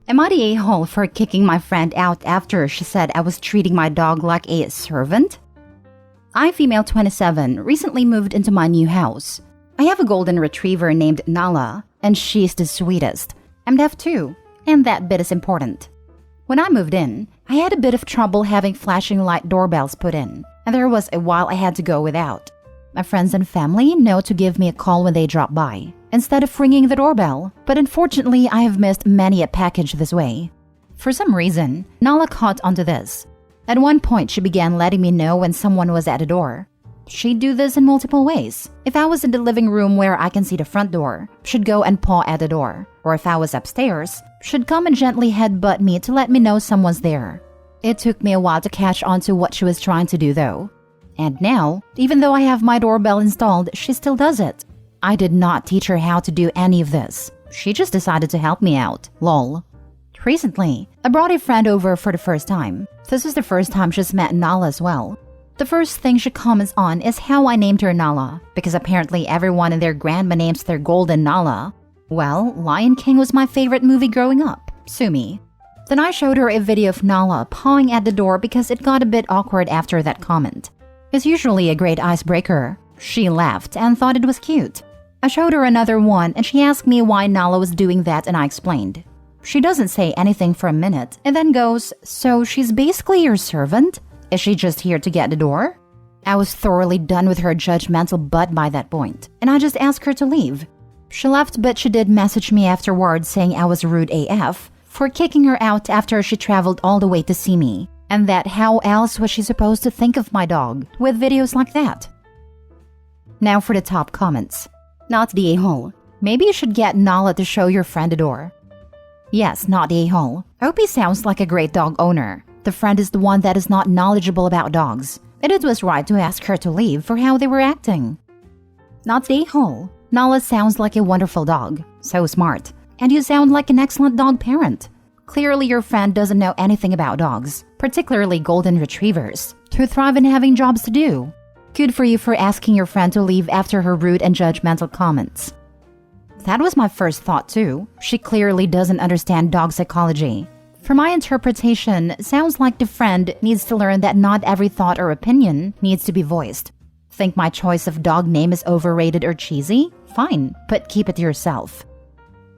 Am I the a-hole for kicking my friend out after she said I was treating my dog like a servant? I, female 27, recently moved into my new house. I have a golden retriever named Nala, and she's the sweetest. I'm deaf too, and that bit is important. When I moved in, I had a bit of trouble having flashing light doorbells put in, and there was a while I had to go without. My friends and family know to give me a call when they drop by, instead of ringing the doorbell, but unfortunately I have missed many a package this way. For some reason, Nala caught onto this. At one point, she began letting me know when someone was at the door. She'd do this in multiple ways. If I was in the living room where I can see the front door, she'd go and paw at the door. Or if I was upstairs, she'd come and gently headbutt me to let me know someone's there. It took me a while to catch on to what she was trying to do though. And now, even though I have my doorbell installed, she still does it. I did not teach her how to do any of this. She just decided to help me out. Lol. Recently, I brought a friend over for the first time. This is the first time she's met Nala as well. The first thing she comments on is how I named her Nala, because apparently everyone and their grandma names their golden Nala. Well, Lion King was my favorite movie growing up. Sue me. Then I showed her a video of Nala pawing at the door because it got a bit awkward after that comment. It's usually a great icebreaker. She laughed and thought it was cute. I showed her another one and she asked me why Nala was doing that and I explained. She doesn't say anything for a minute and then goes, "So she's basically your servant? Is she just here to get the door?" I was thoroughly done with her judgmental butt by that point, and I just asked her to leave. She left, but she did message me afterwards saying I was rude AF for kicking her out after she traveled all the way to see me, and that how else was she supposed to think of my dog with videos like that? Now for the top comments. Not the a-hole. Maybe you should get Nala to show your friend the door. Yes, not the a-hole. Opie sounds like a great dog owner. The friend is the one that is not knowledgeable about dogs, and it was right to ask her to leave for how they were acting. Not the a-hole. Nala sounds like a wonderful dog. So smart. And you sound like an excellent dog parent. Clearly your friend doesn't know anything about dogs, particularly golden retrievers, to thrive in having jobs to do. Good for you for asking your friend to leave after her rude and judgmental comments. That was my first thought too. She clearly doesn't understand dog psychology. From my interpretation, sounds like the friend needs to learn that not every thought or opinion needs to be voiced. Think my choice of dog name is overrated or cheesy? Fine, but keep it to yourself.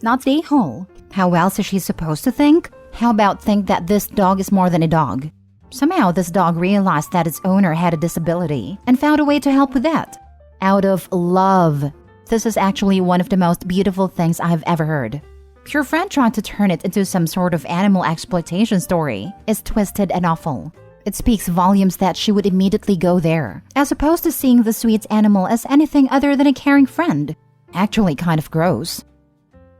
Not the a-hole. How else is she supposed to think? How about think that this dog is more than a dog? Somehow this dog realized that its owner had a disability and found a way to help with that. Out of love. This is actually one of the most beautiful things I have ever heard. Your friend trying to turn it into some sort of animal exploitation story is twisted and awful. It speaks volumes that she would immediately go there, as opposed to seeing the sweet animal as anything other than a caring friend. Actually kind of gross.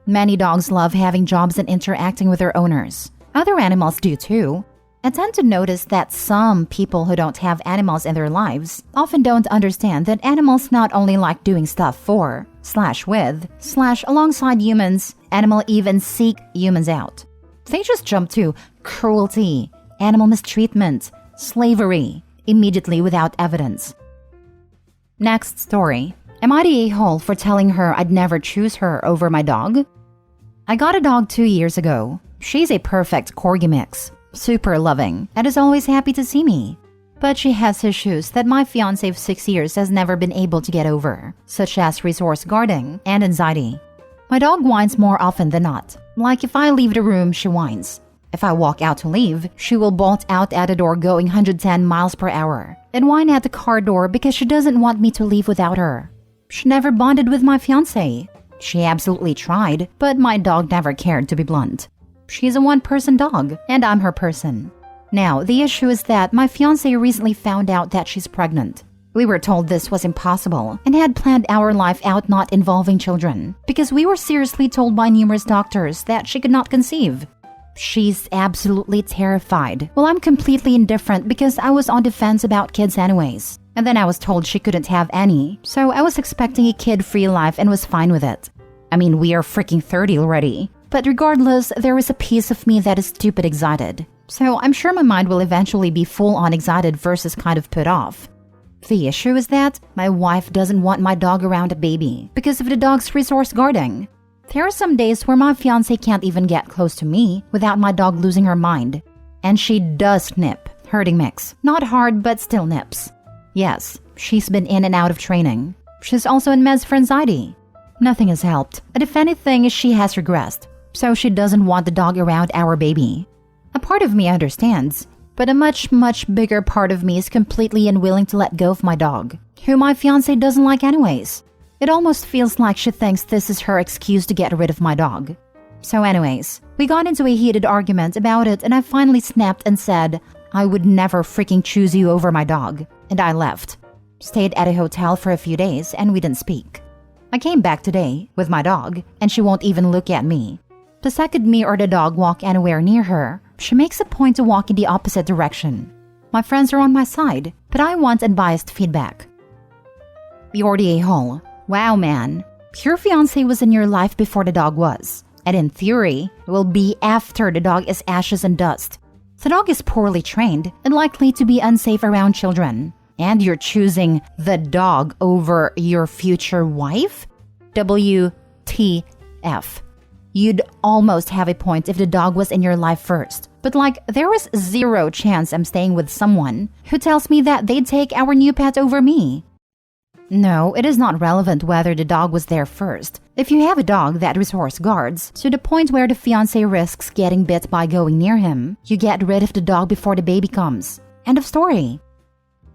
Many dogs love having jobs and interacting with their owners. Other animals do too. I tend to notice that some people who don't have animals in their lives often don't understand that animals not only like doing stuff for, /with, /alongside humans, animals even seek humans out. They just jump to cruelty, animal mistreatment, slavery, immediately without evidence. Next story. Am I the a-hole for telling her I'd never choose her over my dog? I got a dog 2 years ago. She's a perfect corgi mix. Super loving, and is always happy to see me. But she has issues that my fiancé of 6 years has never been able to get over, such as resource guarding and anxiety. My dog whines more often than not. Like if I leave the room, she whines. If I walk out to leave, she will bolt out at the door going 110 miles per hour and whine at the car door because she doesn't want me to leave without her. She never bonded with my fiancé. She absolutely tried, but my dog never cared, to be blunt. She's a one-person dog, and I'm her person. Now, the issue is that my fiancé recently found out that she's pregnant. We were told this was impossible and had planned our life out not involving children because we were seriously told by numerous doctors that she could not conceive. She's absolutely terrified. Well, I'm completely indifferent because I was on the fence about kids anyways. And then I was told she couldn't have any, so I was expecting a kid-free life and was fine with it. I mean, we are freaking 30 already. But regardless, there is a piece of me that is stupid excited. So I'm sure my mind will eventually be full-on excited versus kind of put off. The issue is that my wife doesn't want my dog around a baby because of the dog's resource guarding. There are some days where my fiancé can't even get close to me without my dog losing her mind. And she does nip, herding mix. Not hard, but still nips. Yes, she's been in and out of training. She's also in meds for anxiety. Nothing has helped, and if anything, she has regressed. So she doesn't want the dog around our baby. A part of me understands, but a much, much bigger part of me is completely unwilling to let go of my dog, who my fiancé doesn't like anyways. It almost feels like she thinks this is her excuse to get rid of my dog. So anyways, we got into a heated argument about it and I finally snapped and said, I would never freaking choose you over my dog. And I left. Stayed at a hotel for a few days and we didn't speak. I came back today with my dog and she won't even look at me. The second me or the dog walk anywhere near her, she makes a point to walk in the opposite direction. My friends are on my side, but I want unbiased feedback. You're the a-hole. Wow, man. Your fiancé was in your life before the dog was. And in theory, it will be after the dog is ashes and dust. The dog is poorly trained and likely to be unsafe around children. And you're choosing the dog over your future wife? WTF. You'd almost have a point if the dog was in your life first. But there was zero chance I'm staying with someone who tells me that they'd take our new pet over me. No, it is not relevant whether the dog was there first. If you have a dog that resource guards to the point where the fiancé risks getting bit by going near him, you get rid of the dog before the baby comes. End of story.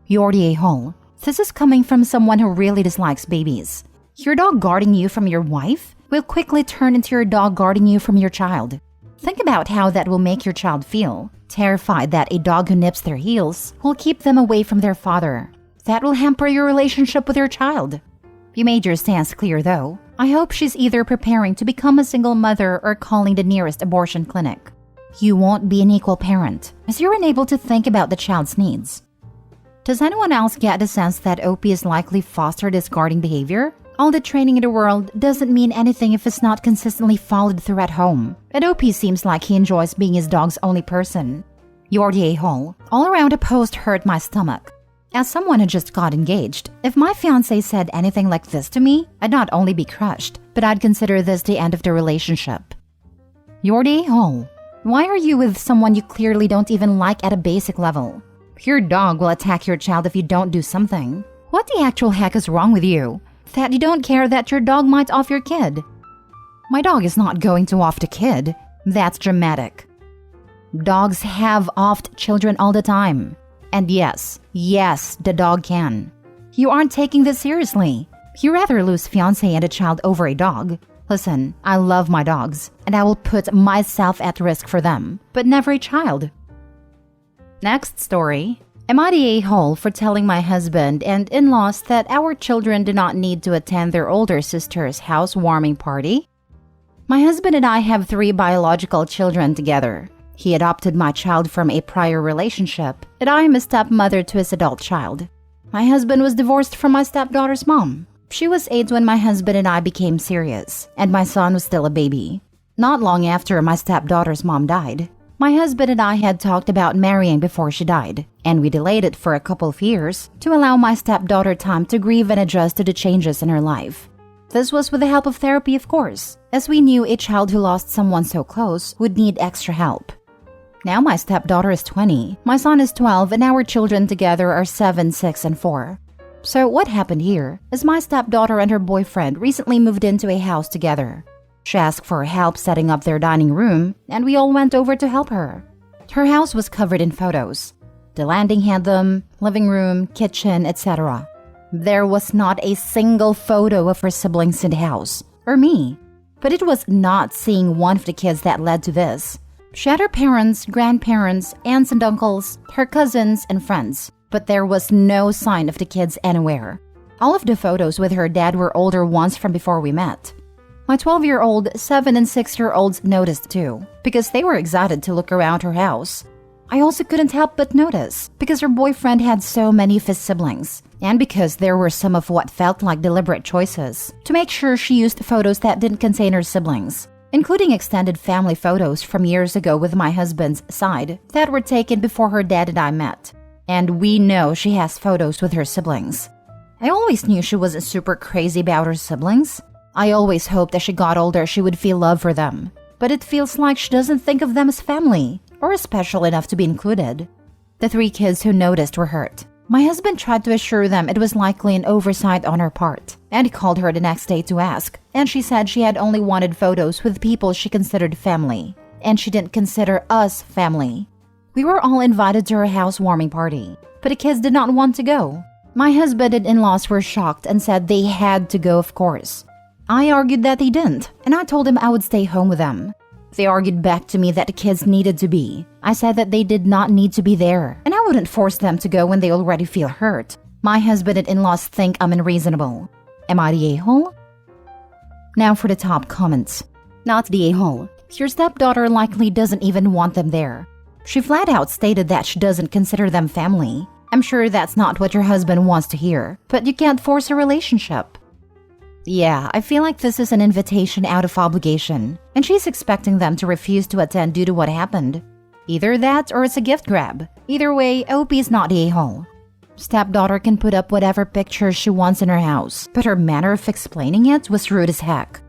You're the a-hole. This is coming from someone who really dislikes babies. Your dog guarding you from your wife will quickly turn into your dog guarding you from your child. Think about how that will make your child feel. Terrified that a dog who nips their heels will keep them away from their father. That will hamper your relationship with your child. You made your stance clear though. I hope she's either preparing to become a single mother or calling the nearest abortion clinic. You won't be an equal parent, as you're unable to think about the child's needs. Does anyone else get the sense that OP is likely foster this guarding behavior? All the training in the world doesn't mean anything if it's not consistently followed through at home. And OP seems like he enjoys being his dog's only person. You're the a-hole. All around a post hurt my stomach. As someone who just got engaged, if my fiancé said anything like this to me, I'd not only be crushed, but I'd consider this the end of the relationship. You're the a-hole. Why are you with someone you clearly don't even like at a basic level? Your dog will attack your child if you don't do something. What the actual heck is wrong with you? That you don't care that your dog might off your kid? My dog is not going to off the kid. That's dramatic. Dogs have offed children all the time. And yes, the dog can. You aren't taking this seriously. You rather lose fiancé and a child over a dog. Listen, I love my dogs, and I will put myself at risk for them, but never a child. Next story. Am I the a-hole for telling my husband and in-laws that our children do not need to attend their older sister's housewarming party? My husband and I have 3 biological children together. He adopted my child from a prior relationship, and I am a stepmother to his adult child. My husband was divorced from my stepdaughter's mom. She was 8 when my husband and I became serious, and my son was still a baby. Not long after my stepdaughter's mom died, my husband and I had talked about marrying before she died, and we delayed it for a couple of years to allow my stepdaughter time to grieve and adjust to the changes in her life. This was with the help of therapy, of course, as we knew a child who lost someone so close would need extra help. Now my stepdaughter is 20, my son is 12, and our children together are 7, 6, and 4. So what happened here is my stepdaughter and her boyfriend recently moved into a house together. She asked for help setting up their dining room, and we all went over to help her. Her house was covered in photos. The landing had them, living room, kitchen, etc. There was not a single photo of her siblings in the house, or me. But it was not seeing one of the kids that led to this. She had her parents, grandparents, aunts and uncles, her cousins, and friends, but there was no sign of the kids anywhere. All of the photos with her dad were older ones from before we met. My 12-year-old, 7 and 6-year-olds noticed too, because they were excited to look around her house. I also couldn't help but notice, because her boyfriend had so many of his siblings, and because there were some of what felt like deliberate choices to make sure she used photos that didn't contain her siblings, including extended family photos from years ago with my husband's side that were taken before her dad and I met. And we know she has photos with her siblings. I always knew she was super crazy about her siblings. I always hoped as she got older she would feel love for them. But it feels like she doesn't think of them as family, or as special enough to be included. The 3 kids who noticed were hurt. My husband tried to assure them it was likely an oversight on her part, and he called her the next day to ask, and she said she had only wanted photos with people she considered family, and she didn't consider us family. We were all invited to her housewarming party, but the kids did not want to go. My husband and in-laws were shocked and said they had to go, of course. I argued that they didn't, and I told them I would stay home with them. They argued back to me that the kids needed to be. I said that they did not need to be there, and I wouldn't force them to go when they already feel hurt. My husband and in-laws think I'm unreasonable. Am I the a-hole? Now for the top comments. Not the a-hole. Your stepdaughter likely doesn't even want them there. She flat out stated that she doesn't consider them family. I'm sure that's not what your husband wants to hear, but you can't force a relationship. Yeah, I feel like this is an invitation out of obligation, and she's expecting them to refuse to attend due to what happened. Either that or it's a gift grab. Either way, OP is not the a-hole. Stepdaughter can put up whatever pictures she wants in her house, but her manner of explaining it was rude as heck.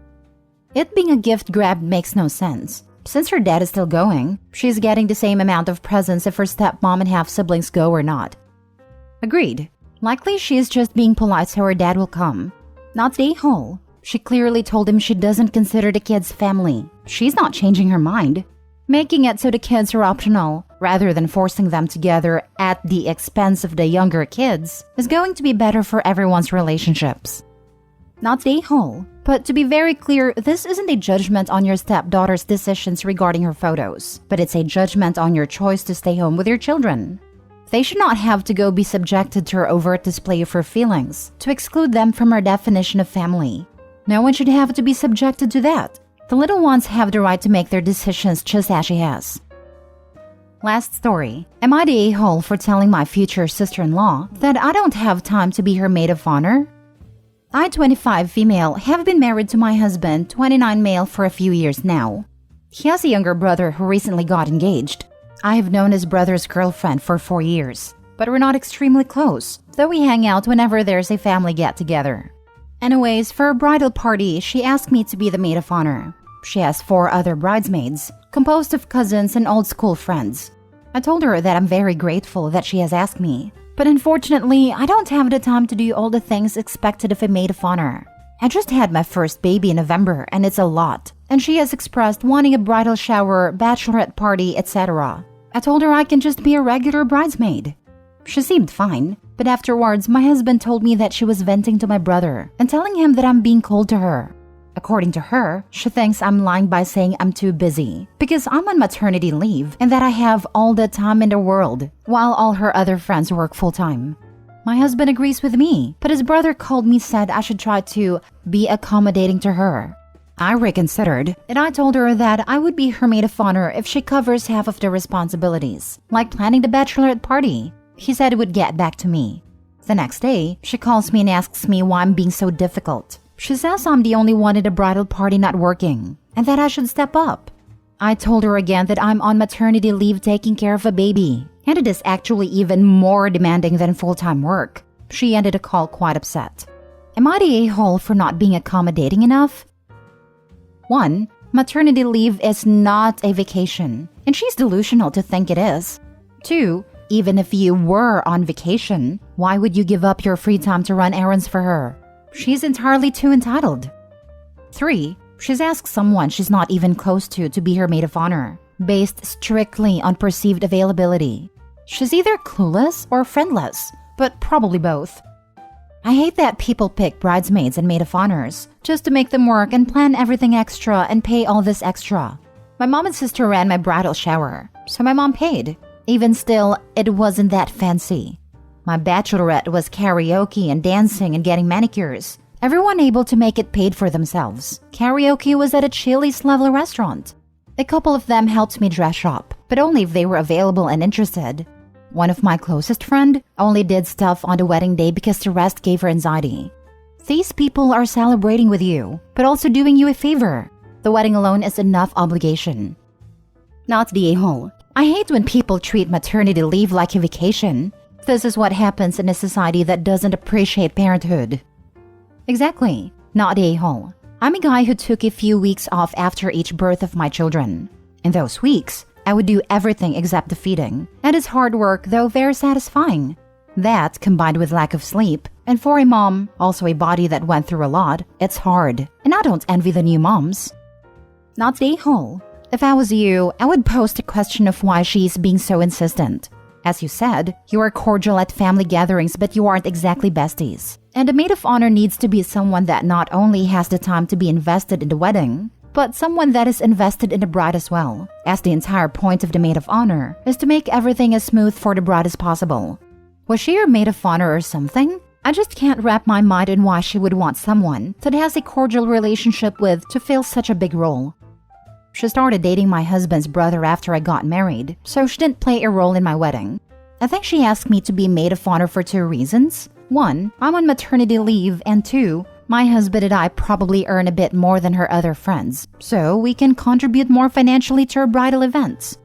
It being a gift grab makes no sense. Since her dad is still going, she's getting the same amount of presents if her stepmom and half-siblings go or not. Agreed. Likely she is just being polite so her dad will come. Not the a-hole. She clearly told him she doesn't consider the kids family. She's not changing her mind. Making it so the kids are optional, rather than forcing them together at the expense of the younger kids, is going to be better for everyone's relationships. Not the a-hole. But to be very clear, this isn't a judgment on your stepdaughter's decisions regarding her photos, but it's a judgment on your choice to stay home with your children. They should not have to go be subjected to her overt display of her feelings to exclude them from her definition of family. No one should have to be subjected to that. The little ones have the right to make their decisions just as she has. Last story. Am I the a-hole for telling my future sister-in-law that I don't have time to be her maid of honor? I, 25 female, have been married to my husband, 29 male, for a few years now. He has a younger brother who recently got engaged. I have known his brother's girlfriend for 4 years, but we're not extremely close, though we hang out whenever there's a family get-together. Anyways, for a bridal party, she asked me to be the maid of honor. She has 4 other bridesmaids, composed of cousins and old school friends. I told her that I'm very grateful that she has asked me, but unfortunately, I don't have the time to do all the things expected of a maid of honor. I just had my first baby in November, and it's a lot, and she has expressed wanting a bridal shower, bachelorette party, etc. I told her I can just be a regular bridesmaid. She seemed fine, but afterwards, my husband told me that she was venting to my brother and telling him that I'm being cold to her. According to her, she thinks I'm lying by saying I'm too busy because I'm on maternity leave and that I have all the time in the world while all her other friends work full-time. My husband agrees with me, but his brother called me said I should try to be accommodating to her. I reconsidered, and I told her that I would be her maid of honor if she covers half of the responsibilities, like planning the bachelorette party. He said he would get back to me. The next day, she calls me and asks me why I'm being so difficult. She says I'm the only one at the bridal party not working, and that I should step up. I told her again that I'm on maternity leave taking care of a baby, and it is actually even more demanding than full-time work. She ended the call quite upset. Am I the a-hole for not being accommodating enough? 1. Maternity leave is not a vacation, and she's delusional to think it is. 2. Even if you were on vacation, why would you give up your free time to run errands for her? She's entirely too entitled. 3. She's asked someone she's not even close to be her maid of honor, based strictly on perceived availability. She's either clueless or friendless, but probably both. I hate that people pick bridesmaids and maid of honors just to make them work and plan everything extra and pay all this extra. My mom and sister ran my bridal shower, so my mom paid. Even still, it wasn't that fancy. My bachelorette was karaoke and dancing and getting manicures. Everyone able to make it paid for themselves. Karaoke was at a Chili's level restaurant. A couple of them helped me dress up, but only if they were available and interested. One of my closest friend only did stuff on the wedding day because the rest gave her anxiety. These people are celebrating with you, but also doing you a favor. The wedding alone is enough obligation. Not the a-hole. I hate when people treat maternity leave like a vacation. This is what happens in a society that doesn't appreciate parenthood. Exactly. Not the a-hole. I'm a guy who took a few weeks off after each birth of my children. In those weeks, I would do everything except the feeding. That is hard work, though very satisfying. That, combined with lack of sleep, and for a mom, also a body that went through a lot, it's hard. And I don't envy the new moms. Not the a-hole. If I was you, I would post a question of why she's being so insistent. As you said, you are cordial at family gatherings, but you aren't exactly besties. And a maid of honor needs to be someone that not only has the time to be invested in the wedding, but someone that is invested in the bride as well, as the entire point of the maid of honor is to make everything as smooth for the bride as possible. Was she your maid of honor or something? I just can't wrap my mind in why she would want someone that has a cordial relationship with to fill such a big role. She started dating my husband's brother after I got married, so she didn't play a role in my wedding. I think she asked me to be maid of honor for 2 reasons. 1, I'm on maternity leave, and 2, my husband and I probably earn a bit more than her other friends, so we can contribute more financially to her bridal events.